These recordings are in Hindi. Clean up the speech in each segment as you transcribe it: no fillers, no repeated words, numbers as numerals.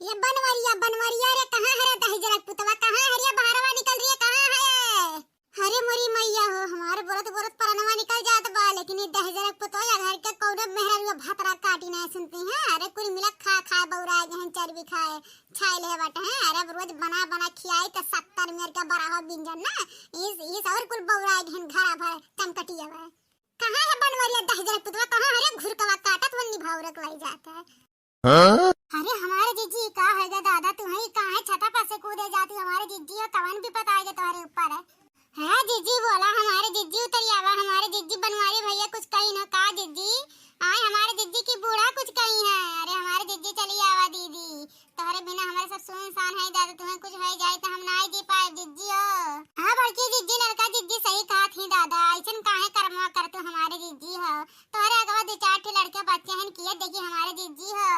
ये बनवरिया रे कहाँ है रे दहजरक पुतवा कहाँ है रे बाहरवा निकल रही है कहाँ है। हरे मोरी मैया हो हमारे बोलत बोलत परनवा निकल जात बा लेकिन ये दहजरक पुतवा या घर के कौड़े मेहरा भातरा काटी नहीं सुनती हैं। अरे कुल मिला खा खा बौरा गहन चर्बी खाए छाई ले बटे हैं। अरे रोज बना बना खियाई तो 70 मिनट का बराबर बिंजन ना इस और कुल बौरा गहन घरा भर चमकटिया है। कहाँ है बनवरिया दहजरक पुतवा कहाँ है रे घुरकवा काटत वन निभाव रख लाई जाता है। अरे हमारे जीजी का है दादा तुम्हें कहाँ है छता पर से कूदे जाती हमारे जीजी और कवन भी पता है तुम्हारे ऊपर है जीजी बोला हमारे जीजी उतर आवा हमारे जीजी बनवारी भैया कुछ कही ना का जीजी आए हमारे जीजी की बूढ़ा कुछ कही है। अरे हमारे जीजी चली आवा दीदी तुम्हारे बिना हमारे सब सुनसान है दादा तुम्हें कुछ है जाए तो हम ना जी पाए जीजी हो। हाँ बड़की जीजी लड़का जीजी सही कहा थी दादा ऐसा काहे कर्मा कर तू हमारे जीजी हो तुम्हारे अगवा 2-4 लड़के बच्चे हैं किए देखिए हमारे जीजी हो।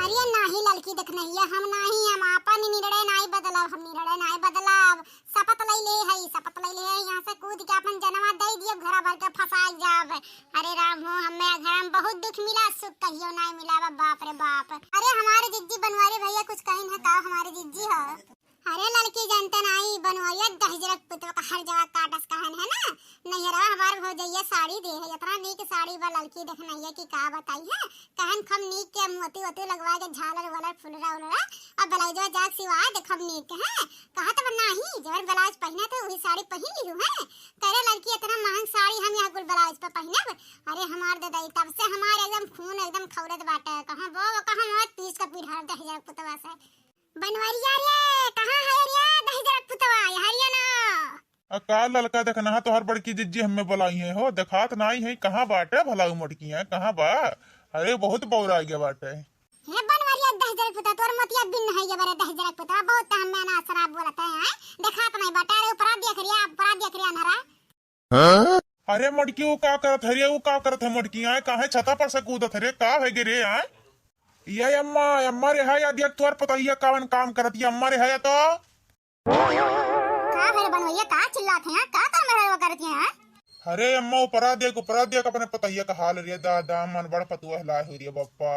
अरे नाही लड़की देख नहीं है हम नहीं हम आपन निर्णय नहीं बदलाव हम निर्णय नहीं बदलाव शपथ ले है यहाँ से कूद के अपन जन्मा दे दियो घर भर के फंसा जाब। अरे राम हो हमें घर में बहुत दुख मिला सुख कहियो नहीं मिला बाप रे बाप। अरे हमारे जिज्जी बनवारी भैया कुछ कहीं ना का हमारे जिज्जी हो। अरे लड़की जानते नहीं बनवारिया दहजरक पुतवा का हर जगह काटस कहन है ना नहीं रहा हमार भौजैया साड़ी दे है इतना नीक साड़ी बा लड़की देखना है कि का बताई है कहन खम नीक के मोती वोती लगवा के झालर वालर फुलरा उलरा अब ब्लाउज जाग सिवा दे खम नीक है कहा तो नहीं जब ब्लाउज पहना तो वही साड़ी पहन ली है करे लड़की इतना महंग साड़ी हम यहाँ कुल ब्लाउज पे पहनब। अरे हमार दादा तब से हमारे एकदम खून एकदम खौरत बाटे कहां वो कहां मत पीस का पीढ़ा दहजरक पुतवा से बनवरिया रे कहां है रे दहजरक पुतवा हरियाणा का ललका देखना है तो हर बड़की जिज्जी हमें बुलाई है हो देखात नहीं है कहाँ बाटे भला मोटकी है कहाँ बा। अरे बहुत बौरा गया बाटे हे बनवरिया दहजरक पुतवा तोर मोतिया बिन है ये बरे दहजरक पुतवा बहुत हमें ना शराब बोलता है देखात नहीं बाटे। अरे ऊपर देख रिया नरा अरे मोटकी वो का करत है वो का करत है मोटकी है काहे छता पर से कूदत है का है रे है ये अम्मा रे है या देख तोर पता ही कावन काम करत है अम्मा रे है तो का भरे बनवैया का चिल्लाते हैं का मेरे वो करती हैं। अरे अम्मा ऊपरा देख अपने पता ही का हाल रे दादा मन बड़ पतुआ हिलाए हो रे बप्पा।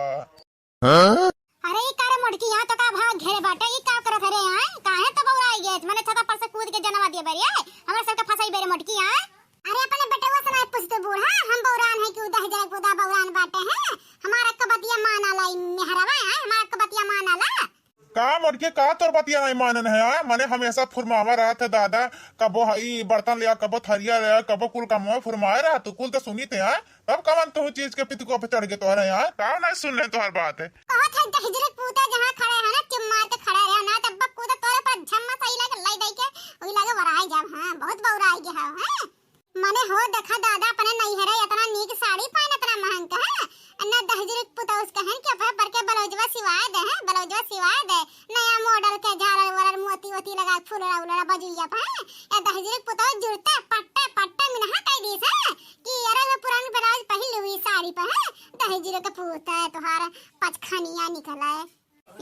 अरे ई कारे मोटकी यहां तो का भाग घेरे बाटे ई का करत रे यहां काहे तो बौराई गे माने छता पर से कूद के जनवा दिए बेरिया हमरा सब के फसाई बेरे मोटकी यहां। अरे अपने बेटवा से नहीं पूछते बूढ़ा हम बौरान है कि दहजरक पुतवा बौरान बाटे हैं हमारा कबतिया माना लाई मेहरवा है हमारा कबतिया माना ला का मोटके का तोर बतिया नहीं मानन है माने हमेशा फुरमावा रहा था दादा कबो हई बर्तन लिया कबो थरिया लिया कबो कुल का मुंह फुरमाए रहा तू कुल तो सुनी थे यार तब कमन तो चीज के पित को पे चढ़ गए तो यार का नहीं सुन ले तोहर बात है कहत है दहजरक पुतवा जहां खड़े है ना चिम्मा के खड़े रहे ना तब कूद तोरे पर झम्मा सही लगे लाई दई के ओई लगे वराई जब हां बहुत बौराई गे है माने हो देखा दादा अपने नहीं है इतना नीक साड़ी पहन इतना महंग का है अन्ना दहजरक पुतवा उस कहन के पर पर के ब्लाउजवा सिवाए दे है ब्लाउजवा सिवाए दे नया मॉडल के झालर वालर मोती वोती लगा फुलरा उलरा बजुइया पे ए दहजरक पुतवा जुड़ते पट्टे मिनहा कह दी है कि अरे वो पुरानी ब्लाउज पहन हुई साड़ी पे है दहजरक पुतवा तोहार पचखनिया निकला है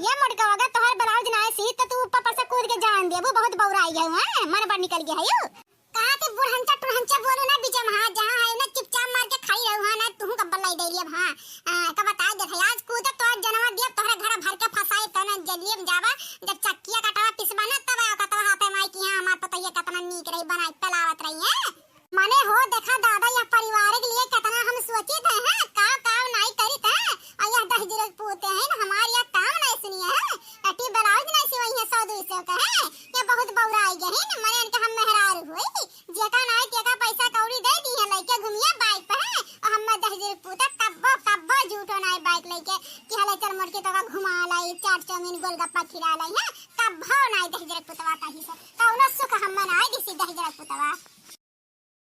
ये मटका अगर तोहार ब्लाउज ना सी तो तू ऊपर से कूद के जान दे वो बहुत बौराई है मन पर निकल गया है कहा के बुढ़हंचा टुढ़ंचा बोलो ना बीच में हां जहां है ना चुपचाप मार के खड़ी रहू हां ना तू कब लाई दे लिया हां का बता दे आज कूद तो जनवा दिया तोहरा घर भर के फसाए त ना जलिए में जावा जब चक्किया काटवा पिसबा ना तब का तो हाथ में कि हां हमार पता ये कितना नीक रही बनाई पलावत रही है माने हो देखा दादा ये परिवार के लिए कितना हम सोचित है का काम नहीं करित है और यह दहजरक पूते हैं हमार या काम नहीं सुनिए है अटी ब्लाउज नहीं सिवाई है 100-200 का है ये बहुत बौराई गए हैं माने इनके हम मेहरार हुई जेका नहीं तेका पैसा कौड़ी दे दी है लेके घूमिए बाइक पे है और हम दहजरक पूता कब्बो झूठो नहीं बाइक लेके कि हले चल मोड़ के तो घुमा लाई चाट चाउमीन गोलगप्पा खिला लाई है कब्बो नहीं दहजरक पुतवा का ही से कौनो सुख हम नहीं दिसी दहजरक पुतवा।